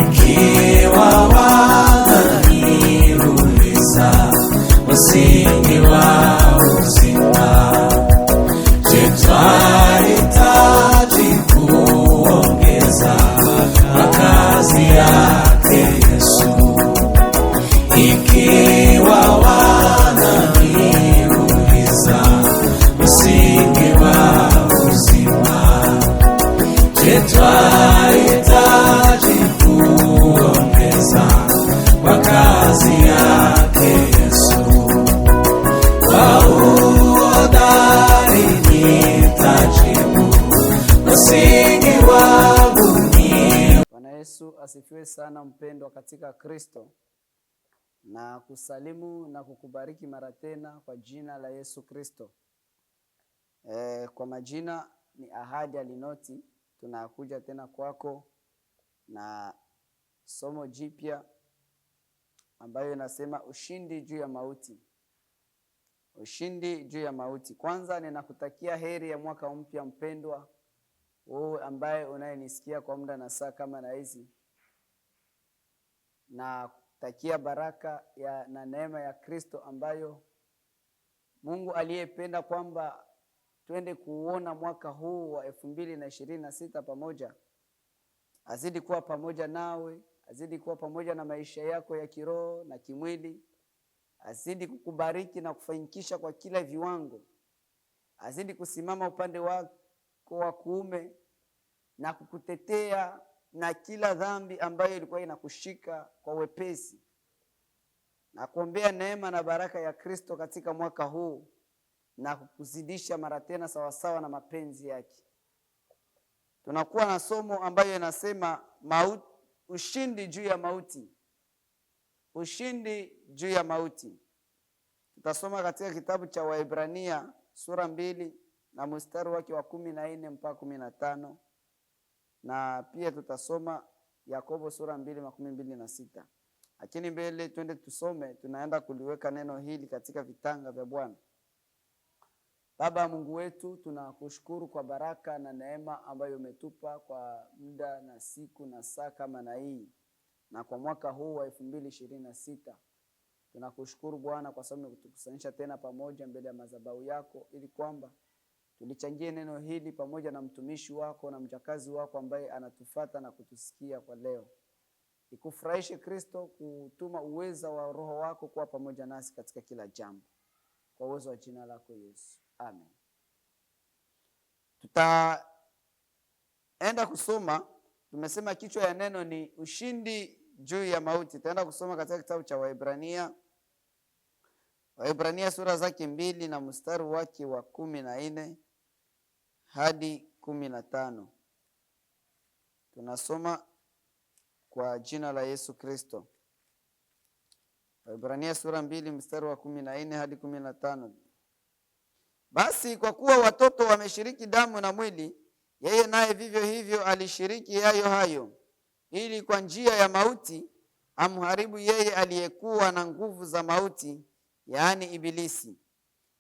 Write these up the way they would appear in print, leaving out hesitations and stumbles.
ikiwa wananiuliza msingi wa uzima, je, twahitaji kuongeza makazi yake Yesu? Ikiwa wananiuliza msingi wa uzima, je, twahitaji kuongeza makazi yake Yesu? Kwa uhodari nitajibu, msingi wangu ni. Bwana Yesu asifiwe sana, mpendwa katika Kristo, na kusalimu na kukubariki mara tena kwa jina la Yesu Kristo. Kwa majina ni Ahadi Alinoti. Tunakuja tena kwako na somo jipya ambayo inasema ushindi juu ya mauti. Ushindi juu ya mauti. Kwanza ninakutakia heri ya mwaka mpya mpendwa, wewe ambaye unayenisikia kwa muda na saa kama na hizi. Na kutakia baraka na neema ya Kristo ambayo Mungu aliyependa kwamba twende kuona mwaka huu wa 2026 pamoja, azidi kuwa pamoja nawe, azidi kuwa pamoja na maisha yako ya kiroho na kimwili, azidi kukubariki na kufanikisha kwa kila viwango, azidi kusimama upande wako wa kuume na kukutetea na kila dhambi ambayo ilikuwa inakushika kwa wepesi, na kuombea neema na baraka ya Kristo katika mwaka huu na kukuzidisha mara tena sawasawa na mapenzi yake. Tunakuwa na somo ambayo inasema ushindi juu ya mauti. Ushindi juu ya mauti. Tutasoma katika kitabu cha Waebrania sura 2 na mstari wake wa 14 mpaka 15, na pia tutasoma Yakobo sura 2:26. Lakini mbele twende tusome, tunaenda kuliweka neno hili katika vitanga vya Bwana. Baba Mungu wetu, tunakushukuru kwa baraka na neema ambayo umetupa kwa muda na siku na saa kama na hii, na kwa mwaka huu wa 2026. Tunakushukuru Bwana kwa sababu umetukusanyisha tena pamoja mbele ya madhabahu yako, ili kwamba tulichangie neno hili pamoja na mtumishi wako na mjakazi wako ambaye anatufata na kutusikia kwa leo. Ikufurahishe Kristo kutuma uweza wa Roho wako kuwa pamoja nasi katika kila jambo, kwa uwezo wa jina lako Yesu. Amen. Tutaenda kusoma, tumesema kichwa ya neno ni ushindi juu ya mauti. Tutaenda kusoma katika kitabu cha Waebrania sura zake 2 na mstari wake wa 14 hadi 15. Tunasoma kwa jina la Yesu Kristo. Waebrania sura 2 mstari wa 14 hadi 15. Basi kwa kuwa watoto wameshiriki damu na mwili, yeye naye vivyo hivyo alishiriki hayo, ili kwa njia ya mauti amharibu yeye aliyekuwa na nguvu za mauti, yaani Ibilisi,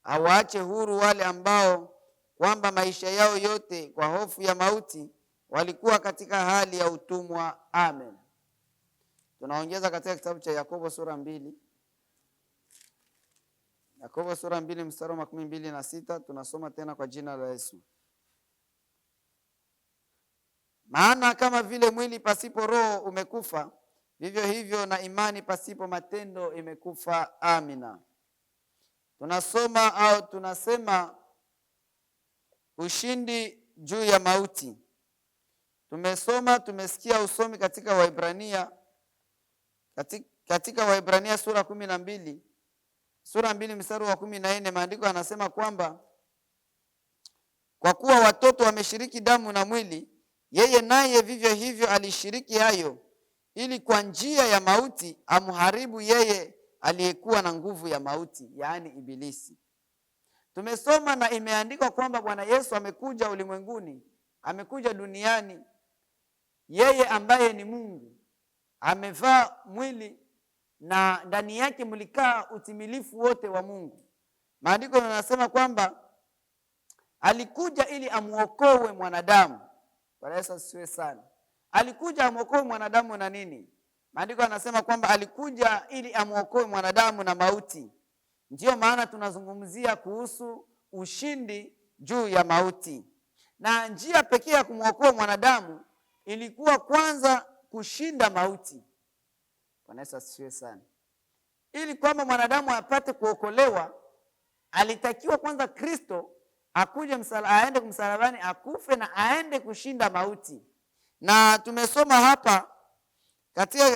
awaache huru wale ambao kwamba maisha yao yote kwa hofu ya mauti walikuwa katika hali ya utumwa. Amen. Tunaongeza katika kitabu cha Yakobo sura 2. Yakobo sura 2 mstari wa 26, tunasoma tena kwa jina la Yesu. Maana kama vile mwili pasipo roho umekufa, vivyo hivyo na imani pasipo matendo imekufa. Amina. Tunasema ushindi juu ya mauti. Tumesikia usomi katika Waebrania, katika Waebrania sura 12, sura 2 mstari wa 14. Maandiko yanasema kwamba kwa kuwa watoto wameshiriki damu na mwili, yeye naye vivyo hivyo alishiriki hayo, ili kwa njia ya mauti amharibu yeye aliyekuwa na nguvu ya mauti, yaani Ibilisi. Tumesoma na imeandikwa kwamba Bwana Yesu amekuja ulimwenguni, amekuja duniani, yeye ambaye ni Mungu, amevaa mwili na ndani yake mlikaa utimilifu wote wa Mungu. Maandiko yanasema kwamba alikuja ili amuokoe mwanadamu. Bwana Yesu asifiwe sana. alikuja amwokoe mwanadamu na nini? Maandiko yanasema kwamba alikuja ili amwokoe mwanadamu na mauti. Ndiyo maana tunazungumzia kuhusu ushindi juu ya mauti. Na njia pekee ya kumwokoa mwanadamu ilikuwa kwanza kushinda mauti. Bwana Yesu asifiwe sana. Ili kwamba mwanadamu apate kuokolewa, alitakiwa kwanza Kristo akuje aende msalabani, akufe na aende kushinda mauti. Na tumesoma hapa katika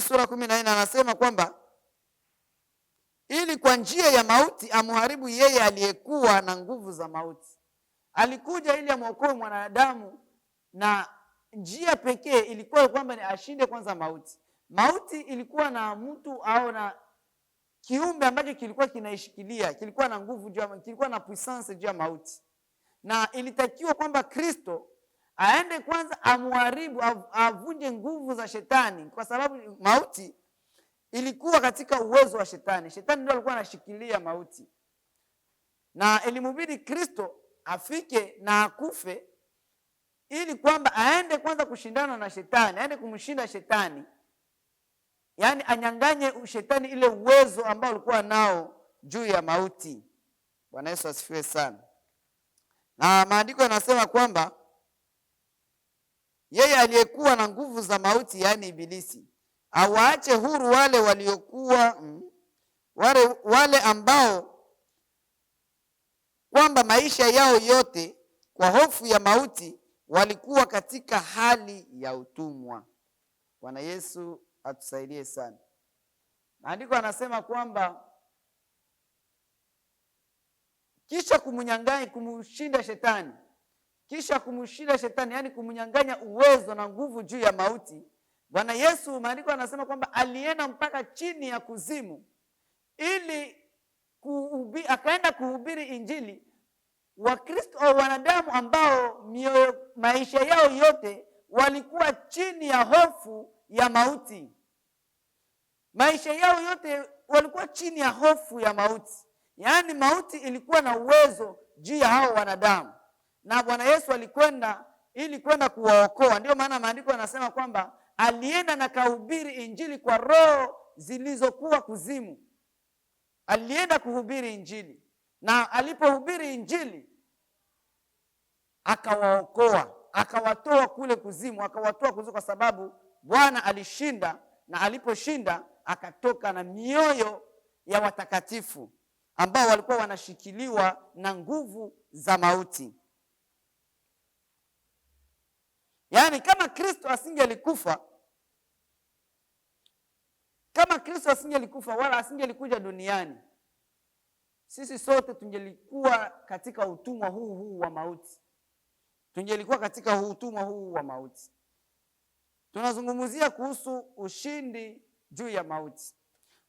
sura 14 anasema kwamba ili kwa njia ya mauti amharibu yeye aliyekuwa na nguvu za mauti. Alikuja ili amwokoe mwanadamu, na njia pekee ilikuwa kwamba ni ashinde kwanza mauti. Mauti ilikuwa na mtu au na kiumbe ambacho kilikuwa kinaishikilia, kilikuwa na nguvu kilikuwa na puissance juu ya mauti. Na ilitakiwa kwamba Kristo aende kwanza amharibu, avunje nguvu za shetani, kwa sababu mauti ilikuwa katika uwezo wa shetani. Shetani ndio alikuwa anashikilia mauti. Na ilimubidi Kristo afike na akufe ili kwamba aende kwanza kushindana na shetani, aende kumshinda shetani. Yaani anyanganye shetani ile uwezo ambao alikuwa nao juu ya mauti. Bwana Yesu asifiwe sana. Na maandiko yanasema kwamba yeye aliyekuwa na nguvu za mauti, yaani ibilisi, awaache huru wale waliokuwa wale ambao kwamba maisha yao yote kwa hofu ya mauti walikuwa katika hali ya utumwa. Bwana Yesu atusaidie sana. Maandiko anasema kwamba kisha kumshinda shetani, yani kumnyang'anya uwezo na nguvu juu ya mauti. Bwana Yesu, maandiko anasema kwamba alienda mpaka chini ya kuzimu ili akaenda kuhubiri injili. Wakristo au wanadamu ambao maisha yao yote walikuwa chini ya hofu ya mauti. Maisha yao yote walikuwa chini ya hofu ya mauti. Yaani mauti ilikuwa na uwezo juu ya hao wanadamu. Na Bwana Yesu alikwenda ili kwenda kuwaokoa. Ndio maana maandiko yanasema kwamba alienda na kuhubiri injili kwa roho zilizokuwa kuzimu. Alienda kuhubiri injili. Na alipohubiri injili akawaokoa, akawatoa kule kuzimu, kwa sababu Bwana alishinda, na aliposhinda akatoka na mioyo ya watakatifu ambao walikuwa wanashikiliwa na nguvu za mauti. Yaani kama Kristo asingelikufa wala asingelikuja duniani, sisi sote tungelikuwa katika utumwa huu wa mauti. Tunazungumzia kuhusu ushindi juu ya mauti.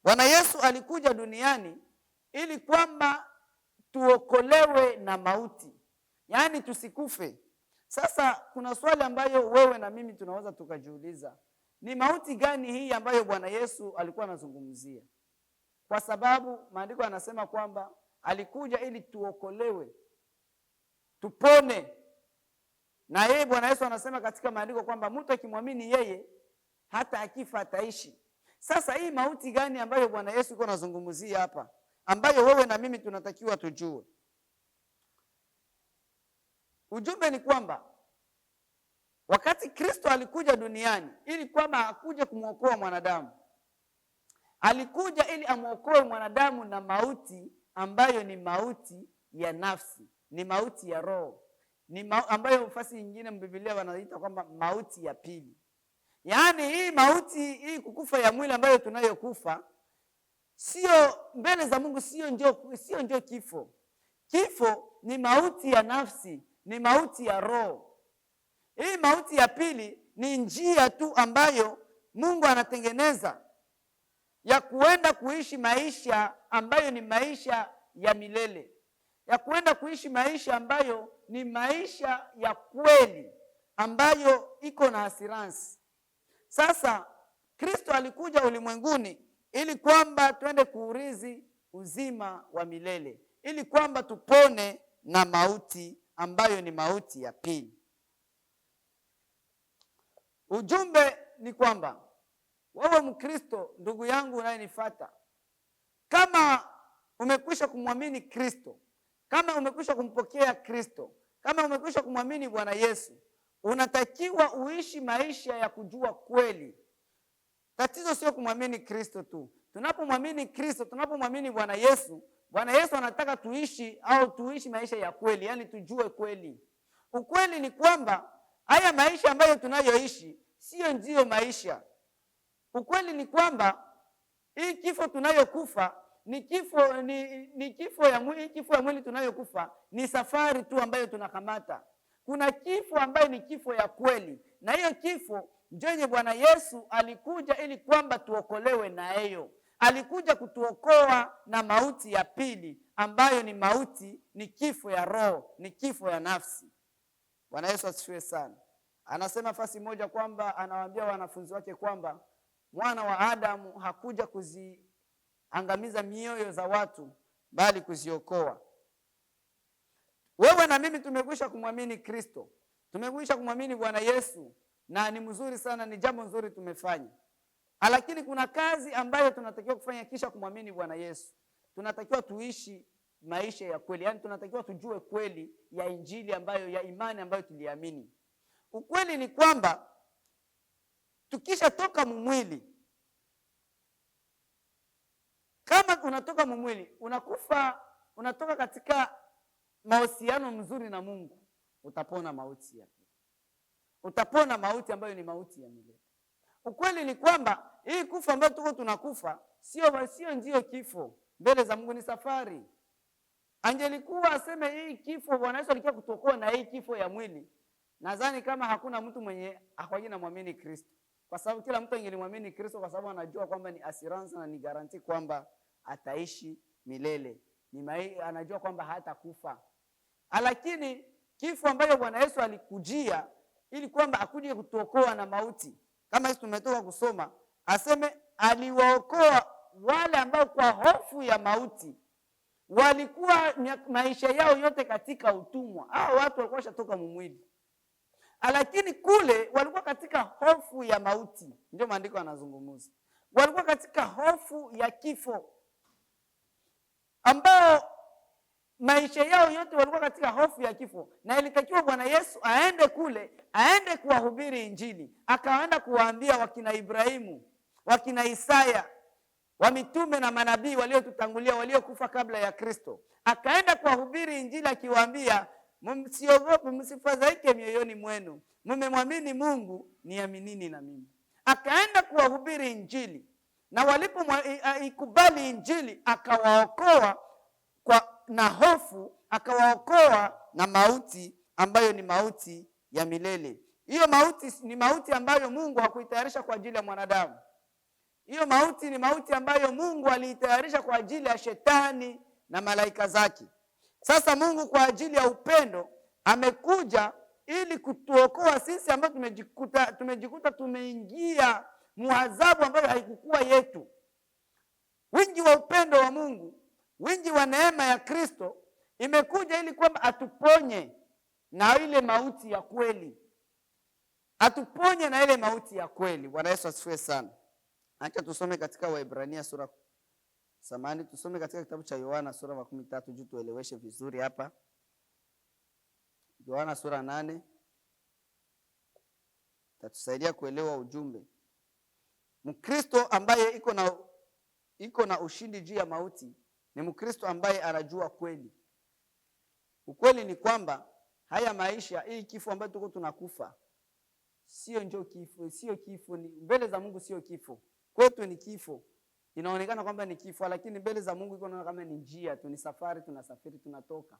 Bwana Yesu alikuja duniani ili kwamba tuokolewe na mauti, yaani tusikufe. Sasa kuna swali ambayo wewe na mimi tunaweza tukajiuliza, ni mauti gani hii ambayo Bwana Yesu alikuwa anazungumzia? Kwa sababu maandiko yanasema kwamba alikuja ili tuokolewe, tupone. Na yeye Bwana Yesu anasema katika maandiko kwamba mtu akimwamini yeye hata akifa ataishi. Sasa hii mauti gani ambayo Bwana Yesu yuko anazungumzia hapa, ambayo wewe na mimi tunatakiwa tujue? Ujumbe ni kwamba wakati Kristo alikuja duniani ili kwamba akuje kumwokoa mwanadamu, alikuja ili amwokoe mwanadamu na mauti ambayo ni mauti ya nafsi, ni mauti ya roho, ambayo nafasi nyingine Biblia wanaita kwamba mauti ya pili. Yaani hii mauti, hii kukufa ya mwili ambayo tunayokufa, sio mbele za Mungu, sio njoo kifo. Kifo ni mauti ya nafsi, ni mauti ya roho. Hii mauti ya pili ni njia tu ambayo Mungu anatengeneza ya kuenda kuishi maisha ambayo ni maisha ya milele, ya kuenda kuishi maisha ambayo ni maisha ya kweli, ambayo iko na assurance. Sasa Kristo alikuja ulimwenguni ili kwamba tuende kuurithi uzima wa milele, ili kwamba tupone na mauti ambayo ni mauti ya pili. Ujumbe ni kwamba wewe Mkristo, ndugu yangu unayenifuata, kama umekwisha kumwamini Kristo, kama umekwisha kumpokea Kristo, kama umekwisha kumwamini Bwana Yesu, unatakiwa uishi maisha ya kujua kweli. Tatizo sio kumwamini Kristo tu. Tunapomwamini Kristo, tunapomwamini Bwana Yesu anataka tuishi maisha ya kweli, yani tujue kweli. Ukweli ni kwamba haya maisha ambayo tunayoishi sio ndio maisha. Ukweli ni kwamba hii kifo tunayokufa ni kifo ya mwili tunayokufa ni safari tu ambayo tunakamata. Kuna kifo ambayo ni kifo ya kweli, na hiyo kifo ndio yenye Bwana Yesu alikuja ili kwamba tuokolewe na hiyo. Alikuja kutuokoa na mauti ya pili ambayo ni mauti, ni kifo ya roho, ni kifo ya nafsi. Bwana Yesu asifiwe sana. Anasema fasi moja kwamba anawaambia wanafunzi wake kwamba Mwana wa Adamu hakuja kuziangamiza mioyo za watu bali kuziokoa. Wewe na mimi tumekwisha kumwamini Kristo, tumekwisha kumwamini Bwana Yesu, na ni mzuri sana, ni jambo nzuri tumefanya. Lakini kuna kazi ambayo tunatakiwa kufanya kisha kumwamini Bwana Yesu. Tunatakiwa tuishi maisha ya kweli, yani tunatakiwa tujue kweli ya Injili ambayo ya imani ambayo tuliamini. Ukweli ni kwamba tukisha toka mumwili, kama unatoka mumwili, unakufa, unatoka katika mahusiano mzuri na Mungu, utapona mauti ya pili. Utapona mauti ambayo ni mauti ya milele. Ukweli ni kwamba hii kufa ambayo tuko tunakufa sio ndio kifo. Mbele za Mungu ni safari. Angelikuwa aseme hii kifo, Bwana Yesu alikuwa kutokoa na hii kifo ya mwili, nadhani kama hakuna mtu mwenye akwaje na muamini Kristo. Kwa sababu kila mtu angelimwamini Kristo kwa sababu anajua kwamba ni assurance na ni guarantee kwamba ataishi milele. Anajua kwamba hatakufa. Lakini kifo ambayo Bwana Yesu alikujia ili kwamba akuje kutuokoa na mauti, kama hizo tumetoka kusoma, aseme aliwaokoa wale ambao kwa hofu ya mauti walikuwa maisha yao yote katika utumwa. Hao watu walikuwa shatoka mwili, lakini kule walikuwa katika hofu ya mauti. Ndio maandiko yanazungumza, walikuwa katika hofu ya kifo, ambao maisha yao yote walikuwa katika hofu ya kifo. Na ilitakiwa Bwana Yesu aende kule, aende kuwahubiri Injili. Akaenda kuwaambia wakina Ibrahimu, wakina Isaya, wa mitume na manabii waliotutangulia, waliokufa kabla ya Kristo. Akaenda kuwahubiri Injili akiwaambia, msiogope, msifadhaike mioyoni mwenu, mmemwamini Mungu, niaminini na mimi. Akaenda kuwahubiri Injili, na walipoikubali Injili akawaokoa na hofu, akawaokoa na mauti ambayo ni mauti ya milele. Hiyo mauti ni mauti ambayo Mungu hakuitayarisha kwa ajili ya mwanadamu. Hiyo mauti ni mauti ambayo Mungu aliitayarisha kwa ajili ya shetani na malaika zake. Sasa Mungu kwa ajili ya upendo amekuja ili kutuokoa sisi ambao tumejikuta tumeingia muadhabu ambayo haikukuwa yetu. Wingi wa upendo wa Mungu, wingi wa neema ya Kristo imekuja ili kwamba atuponye na ile mauti ya kweli. Atuponye na ile mauti ya kweli. Bwana Yesu asifiwe sana. Acha tusome katika Waebrania tusome katika kitabu cha Yohana sura 13 juu tueleweshe vizuri hapa. Yohana sura 8 tatusaidia kuelewa ujumbe. Mkristo ambaye iko na ushindi juu ya mauti ni Mkristo ambaye anajua kweli. Ukweli ni kwamba haya maisha, hii kifo ambayo tuko tunakufa, sio kifo, ni mbele za Mungu sio kifo. Kwetu ni kifo. Inaonekana kwamba ni kifo, lakini mbele za Mungu iko kama ni njia tu, ni safari, tunasafiri, tunatoka,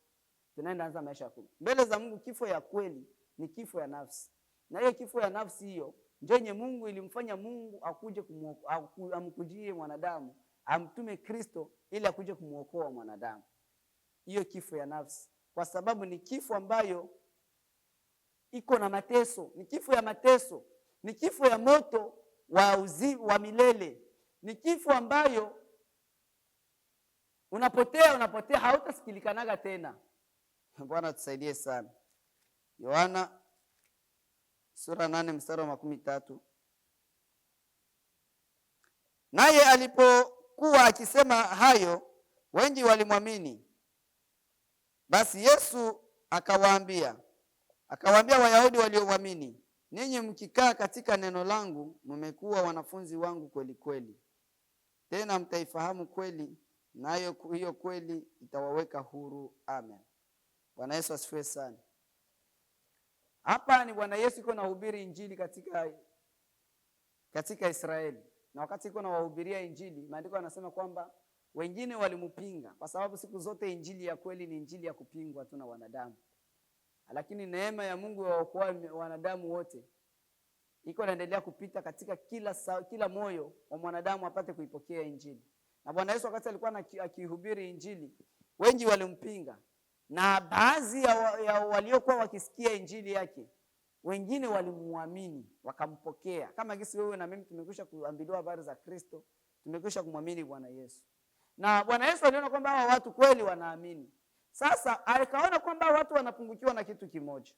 tunaenda anza maisha kule. Mbele za Mungu kifo ya kweli ni kifo ya nafsi. Na hiyo kifo ya nafsi hiyo ndio yenye Mungu ilimfanya Mungu akuje amkujie mwanadamu, amtume Kristo ili akuje kumuokoa mwanadamu. Hiyo kifo ya nafsi, kwa sababu ni kifo ambayo iko na mateso, ni kifo ya mateso, ni kifo ya moto wa milele, ni kifo ambayo unapotea hautasikilikanaga tena. Bwana tusaidie sana. Yohana sura 8 mstari wa 13. Naye alipokuwa akisema hayo, wengi walimwamini. Basi Yesu akawaambia Wayahudi waliomwamini, ninyi mkikaa katika neno langu, mmekuwa wanafunzi wangu kweli kweli. Tena mtaifahamu kweli, nayo hiyo kweli itawaweka huru. Amen. Bwana Yesu asifiwe sana. Hapa ni Bwana Yesu yuko anahubiri injili katika Israeli. Na wakati yuko anawahubiria injili, maandiko yanasema kwamba wengine walimpinga, kwa sababu siku zote injili ya kweli ni injili ya kupingwa tu na wanadamu. Lakini neema ya Mungu yaokoa wanadamu wote iko inaendelea kupita katika kila moyo wa mwanadamu apate kuipokea injili. Na Bwana Yesu wakati alikuwa akihubiri injili, wengi walimpinga, na baadhi ya waliokuwa wakisikia injili yake, wengine walimuamini wakampokea. Kama gisi wewe na mimi tumekwisha kuambiliwa habari za Kristo, tumekwisha kumwamini Bwana Yesu. Na Bwana Yesu aliona kwamba hawa watu kweli wanaamini. Sasa alikaona kwamba watu wanapungukiwa na kitu kimoja,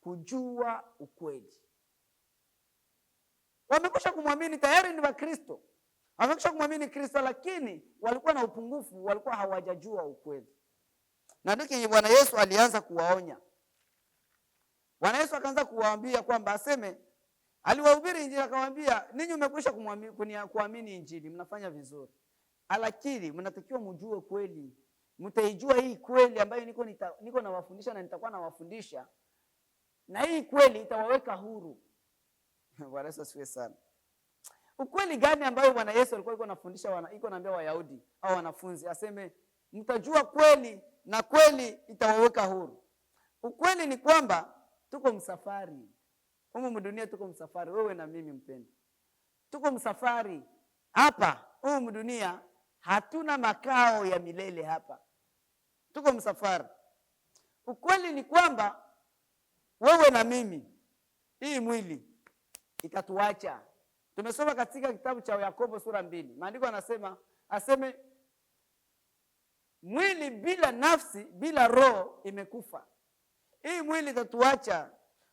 kujua ukweli. Wamekwisha kumwamini, tayari ni Wakristo, wamekwisha kumwamini Kristo, lakini walikuwa na upungufu, walikuwa hawajajua ukweli. Na ndio Bwana Yesu alianza kuwaonya. Bwana Yesu akaanza kuwaambia kwamba aliwahubiri injili, akawaambia, ninyi mmekwisha kuamini injili, mnafanya vizuri, lakini mnatakiwa mjue kweli. Mtaijua hii kweli ambayo niko nawafundisha na nitakuwa nawafundisha, na hii kweli itawaweka huru. Bwana Yesu asifiwe sana. Ukweli gani ambayo Bwana Yesu alikuwa anafundisha iko naambia Wayahudi au wanafunzi? Mtajua kweli na kweli itawaweka huru. Ukweli ni kwamba tuko msafari. Humu dunia tuko msafari, wewe na mimi mpendwa. Tuko msafari. Hapa humu dunia hatuna makao ya milele hapa. Tuko msafari. Ukweli ni kwamba wewe na mimi, hii mwili itatuacha. Tumesoma katika kitabu cha Yakobo sura 2. Maandiko yanasema mwili bila nafsi, bila roho imekufa. Hii mwili itatuacha.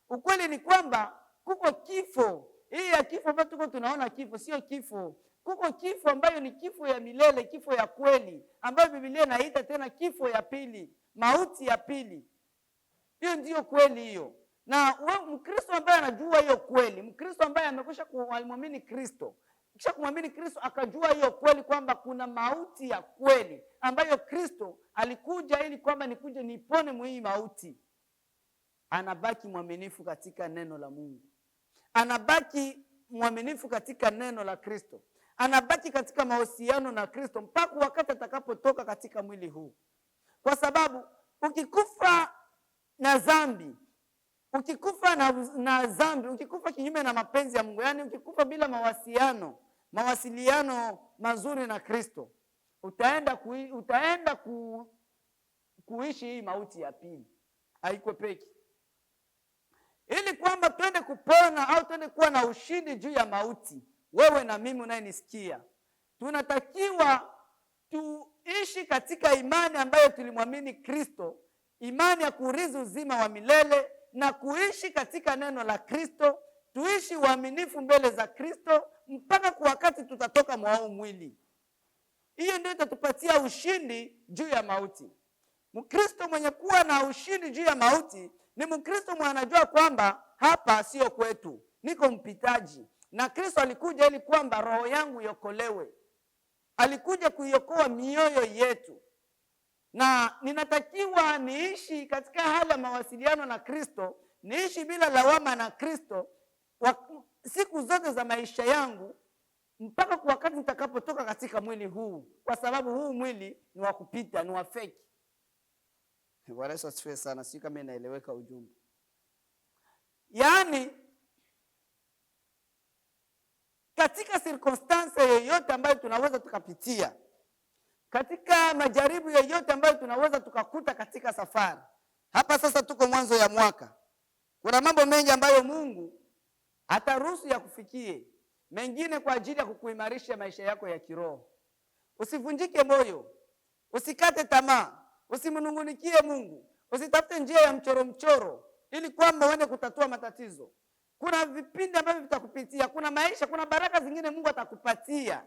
Ukweli ni kwamba kuko kifo. Hii ya kifo ambayo tuko tunaona kifo, sio kifo. Kuko kifo ambayo ni kifo ya milele, kifo ya kweli, ambayo Biblia inaita tena kifo ya pili, mauti ya pili. Hiyo ndio kweli hiyo. Na Mkristo ambaye anajua hiyo kweli, Mkristo ambaye amekwisha kumwamini Kristo, kisha kumwamini Kristo akajua hiyo kweli kwamba kuna mauti ya kweli ambayo Kristo alikuja ili kwamba nikuje nipone mwii mauti, anabaki mwaminifu katika neno la Mungu. Anabaki mwaminifu katika neno la Kristo. Anabaki katika mahusiano na Kristo mpaka wakati atakapotoka katika mwili huu. Kwa sababu ukikufa na dhambi, ukikufa na dhambi, ukikufa kinyume na mapenzi ya Mungu, yani ukikufa bila mawasiliano mazuri na Kristo, utaenda kuishi hii mauti ya pili. Haikwepeki. Ili kwamba twende kupona au twende kuwa na ushindi juu ya mauti, wewe na mimi unayenisikia, tunatakiwa tuishi katika imani ambayo tulimwamini Kristo, imani ya kurithi uzima wa milele na kuishi katika neno la Kristo, tuishi uaminifu mbele za Kristo mpaka kwa wakati tutatoka mwao mwili. Hiyo ndio itatupatia ushindi juu ya mauti. Mkristo mwenye kuwa na ushindi juu ya mauti ni Mkristo mwenye anajua kwamba hapa sio kwetu, niko mpitaji. Na Kristo alikuja ili kwamba roho yangu iokolewe. Alikuja kuiokoa mioyo yetu. Na ninatakiwa niishi katika hali ya mawasiliano na Kristo, niishi bila lawama na Kristo siku zote za maisha yangu mpaka kwa wakati nitakapotoka katika mwili huu, kwa sababu huu mwili ni wa kupita, ni wa fake. Bwana Yesu asifiwe sana. Si kama inaeleweka ujumbe. Yaani katika circumstance yoyote ambayo tunaweza tukapitia, katika majaribu yoyote ambayo tunaweza tukakuta katika safari. Hapa sasa tuko mwanzo ya mwaka. Kuna mambo mengi ambayo Mungu ataruhusu ya kufikie, mengine kwa ajili ya kukuimarisha maisha yako ya kiroho. Usivunjike moyo, usikate tamaa, usimnungunikie Mungu, usitafute njia ya mchoro ili kwamba uende kutatua matatizo. kuna vipindi ambavyo vitakupitia, kuna maisha, kuna baraka zingine Mungu atakupatia.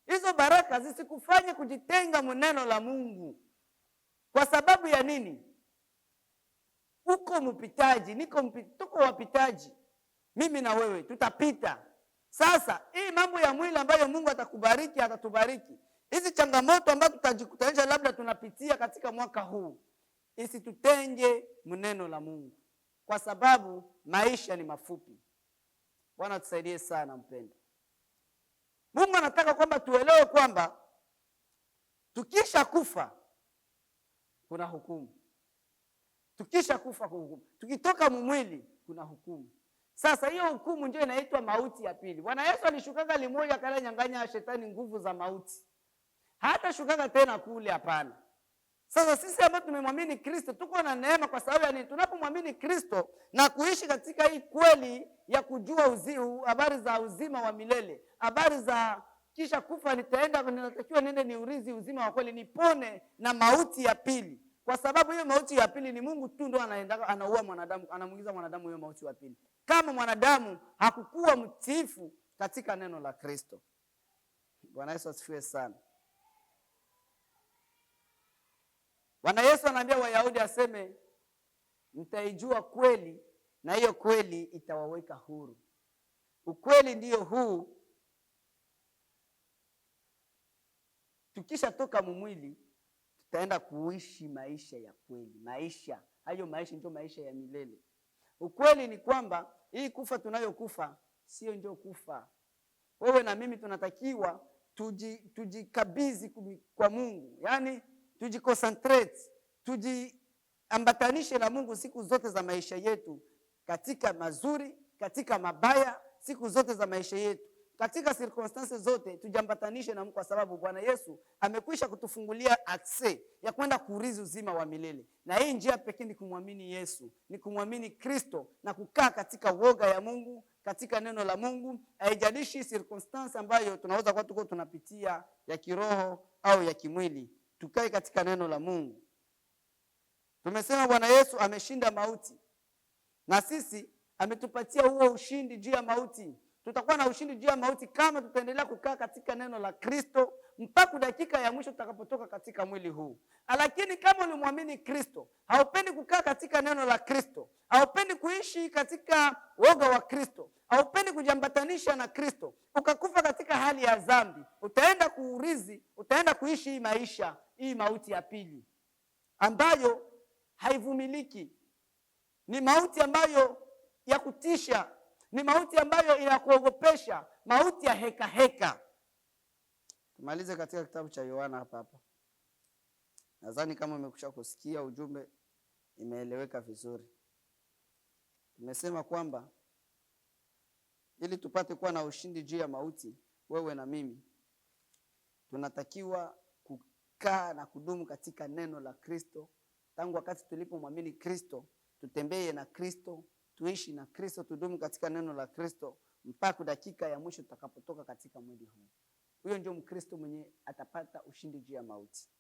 Hizo baraka zisikufanye kujitenga neno la Mungu. Kwa sababu ya nini? Uko mpitaji, tuko wapitaji. Mimi na wewe tutapita. Sasa hii mambo ya mwili ambayo Mungu atakubariki, atatubariki, hizi changamoto ambazo tutajikutanisha labda tunapitia katika mwaka huu, isitutenge neno la Mungu, kwa sababu maisha ni mafupi. Bwana tusaidie sana mpendwa. Mungu anataka kwamba tuelewe kwamba tukisha kufa kuna hukumu. Tukisha kufa kuna hukumu. Tukitoka mwili kuna hukumu. Sasa hiyo hukumu ndio inaitwa mauti ya pili. Bwana Yesu alishukaga limoja kala nyang'anya shetani nguvu za mauti. Hata shukaga tena kule, hapana. Sasa sisi ambao tumemwamini Kristo tuko na neema. Kwa sababu ya nini? Tunapomwamini Kristo na kuishi katika hii kweli ya kujua habari za uzima wa milele, habari za kisha kufa ninatakiwa nende niurithi uzima wa kweli, nipone na mauti ya pili. Kwa sababu hiyo mauti ya pili ni Mungu tu ndo anaua mwanadamu, anamuingiza mwanadamu hiyo mauti ya pili, kama mwanadamu hakukuwa mtiifu katika neno la Kristo. Bwana Yesu asifiwe sana. Bwana Yesu anaambia Wayahudi aseme, mtaijua kweli na hiyo kweli itawaweka huru. Ukweli ndiyo huu. Tukisha toka mwili tutaenda kuishi maisha ya kweli. Hayo maisha ndio maisha ya milele. Ukweli ni kwamba hii kufa tunayokufa sio ndio kufa. Wewe na mimi tunatakiwa tujikabidhi kwa Mungu. Yaani tujiconcentrate, tujiambatanishe na Mungu siku zote za maisha yetu, katika mazuri, katika mabaya, siku zote za maisha yetu. Katika circumstances zote tujiambatanishe na Mungu, kwa sababu Bwana Yesu amekwisha kutufungulia access ya kwenda kurithi uzima wa milele. Na hii njia pekee ni kumwamini Yesu, ni kumwamini Kristo na kukaa katika woga ya Mungu, katika neno la Mungu. Haijalishi circumstance ambayo tunaweza kuwa tuko tunapitia, ya kiroho au ya kimwili, tukae katika neno la Mungu. Tumesema Bwana Yesu ameshinda mauti, na sisi ametupatia huo ushindi juu ya mauti. Tutakuwa na ushindi juu ya mauti kama tutaendelea kukaa katika neno la Kristo mpaka dakika ya mwisho tutakapotoka katika mwili huu. Lakini kama ulimwamini Kristo, haupendi kukaa katika neno la Kristo, haupendi kuishi katika woga wa Kristo, haupendi kujiambatanisha na Kristo, ukakufa katika hali ya dhambi, utaenda kuishi hii mauti ya pili ambayo haivumiliki. Ni mauti ambayo ya kutisha, ni mauti ambayo inakuogopesha, mauti ya heka. Tumalize katika kitabu cha Yohana hapa. Nadhani kama umekusha kusikia ujumbe, imeeleweka vizuri. Tumesema kwamba ili tupate kuwa na ushindi juu ya mauti, wewe na mimi tunatakiwa kukaa na kudumu katika neno la Kristo. Tangu wakati tulipomwamini Kristo, tutembee na Kristo, tuishi na Kristo, tudumu katika neno la Kristo mpaka dakika ya mwisho tutakapotoka katika mwili huu. Huyo ndio Mkristo mwenye atapata ushindi juu ya mauti.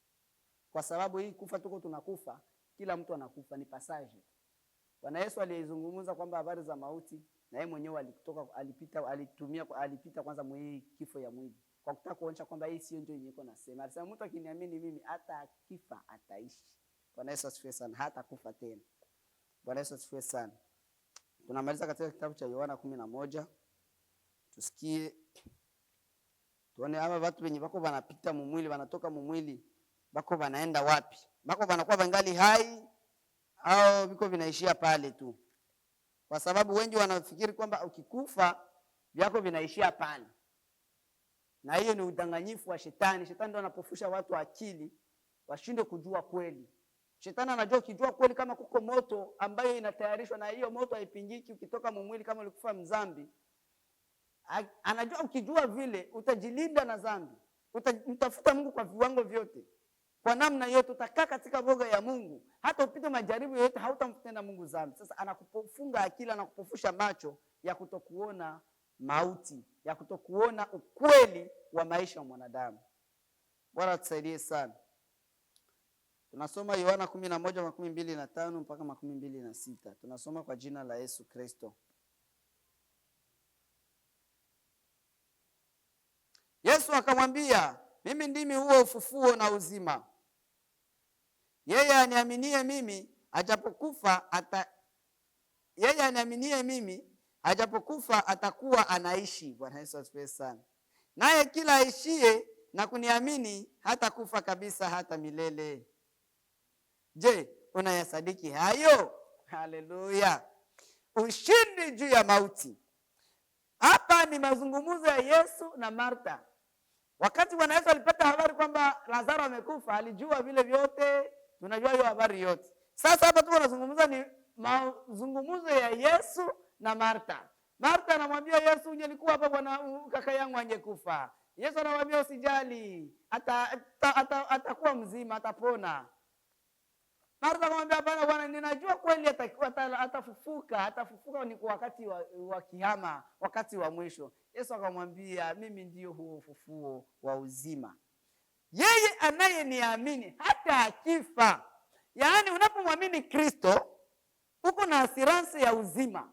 Kwa sababu hii kufa tuko tunakufa, kila mtu anakufa, ni passage. Bwana Yesu alizungumza kwamba habari za mauti, na yeye mwenyewe alipita kwanza mwe kifo ya mwili, kwa kutaka kuonyesha kwamba hii sio ndio yenyewe nasema. Alisema mtu akiniamini mimi hata akifa ataishi. Bwana Yesu asifiwe sana, hata kufa tena. Bwana Yesu asifiwe sana. Tunamaliza katika kitabu cha Yohana 11. Tusikie, tuone hawa watu wenye bako wanapita mwili, wanatoka mwili, bako wanaenda wapi? Bako wanakuwa bangali hai au biko vinaishia pale tu? Kwa sababu wengi wanafikiri kwamba ukikufa vyako vinaishia pale. Na hiyo ni udanganyifu wa shetani. Shetani ndio anapofusha watu akili washinde kujua kweli. Shetani anajua ukijua kweli kama kuko moto ambayo inatayarishwa, na hiyo moto haipingiki ukitoka mwili kama ulikufa mzambi. Anajua ukijua vile utajilinda na dhambi. Utamtafuta Mungu kwa viwango vyote. Kwa namna yote utakaa katika boga ya Mungu. Hata upite majaribu yote hautamtenda Mungu dhambi. Sasa anakufunga akili, anakupofusha macho ya kutokuona mauti, ya kutokuona ukweli wa maisha ya mwanadamu. Bwana tusaidie sana. Tunasoma Yohana 11:25 mpaka 26. Tunasoma kwa jina la Yesu Kristo. Yesu akamwambia, mimi ndimi huo ufufuo na uzima. Yeye aniaminie mimi ajapokufa atakuwa anaishi. Bwana Yesu asifiwe sana. Naye kila aishie na kuniamini hata kufa kabisa hata milele. Je, unayasadiki hayo? Haleluya. Ushindi juu ya mauti. Hapa ni mazungumzo ya Yesu na Martha. Wakati Bwana Yesu alipata habari kwamba Lazaro amekufa, alijua vile vyote, tunajua hiyo habari yote. Sasa hapa tu tunazungumza ni mazungumzo ya Yesu na Martha. Martha anamwambia Yesu, ungelikuwa hapa bwana, kaka yangu angekufa. Yesu anamwambia usijali, atakuwa mzima, atapona. Martha akamwambia hapana bwana, ninajua kweli atafufuka ni kwa wakati wa kiyama, wakati wa mwisho. Yesu akamwambia, mimi ndio huo ufufuo wa uzima. Yeye anayeniamini hata akifa. Yaani unapomwamini Kristo uko na assurance ya uzima.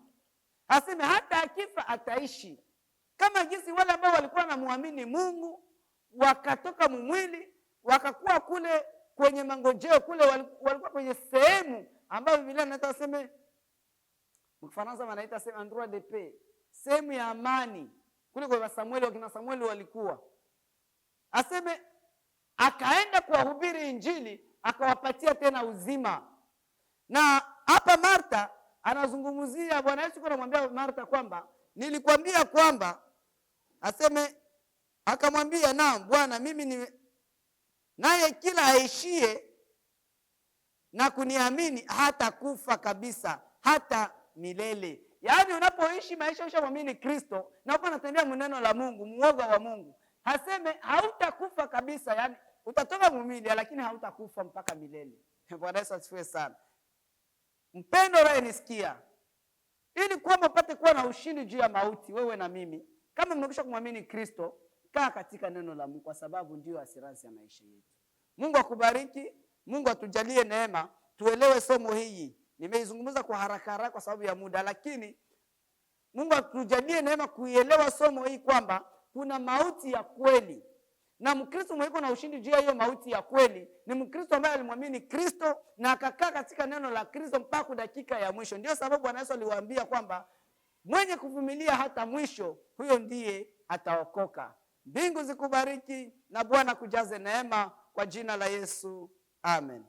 Aseme hata akifa ataishi. Kama jinsi wale ambao walikuwa wanamwamini Mungu wakatoka mwili wakakuwa kule kwenye mangojeo kule, walikuwa kwenye sehemu ambayo Biblia inaita sema, mkifaransa wanaita sema endroit de paix, sehemu ya amani kule kwa Samueli, wakina Samueli walikuwa. Aseme akaenda kuwahubiri Injili, akawapatia tena uzima. Na hapa Martha anazungumzia, Bwana Yesu anamwambia Martha kwamba nilikwambia kwamba, aseme akamwambia naam Bwana, mimi ni naye kila aishie na kuniamini hata kufa kabisa hata milele. Yaani unapoishi maisha ushamwamini Kristo na uko unatembea mneno la Mungu, muoga wa Mungu, haseme hautakufa kabisa, yani utatoka mwili lakini hautakufa mpaka milele. Bwana Yesu asifiwe sana. Mpendo rae nisikia, ili kwamba upate kuwa na ushindi juu ya mauti, wewe na mimi, kama mmekwisha kumwamini Kristo, kaa katika neno la Mungu, kwa sababu ndio assurance ya maisha yetu. Mungu akubariki, Mungu atujalie neema, tuelewe somo hili. Nimeizungumza kwa haraka kwa sababu ya muda, lakini Mungu atujalie neema kuielewa somo hili kwamba kuna mauti ya kweli. Na Mkristo mwenye na ushindi juu ya hiyo mauti ya kweli ni Mkristo ambaye alimwamini Kristo na akakaa katika neno la Kristo mpaka dakika ya mwisho. Ndio sababu Bwana Yesu aliwaambia kwamba mwenye kuvumilia hata mwisho, huyo ndiye ataokoka. Mbingu zikubariki na Bwana kujaze neema kwa jina la Yesu. Amen.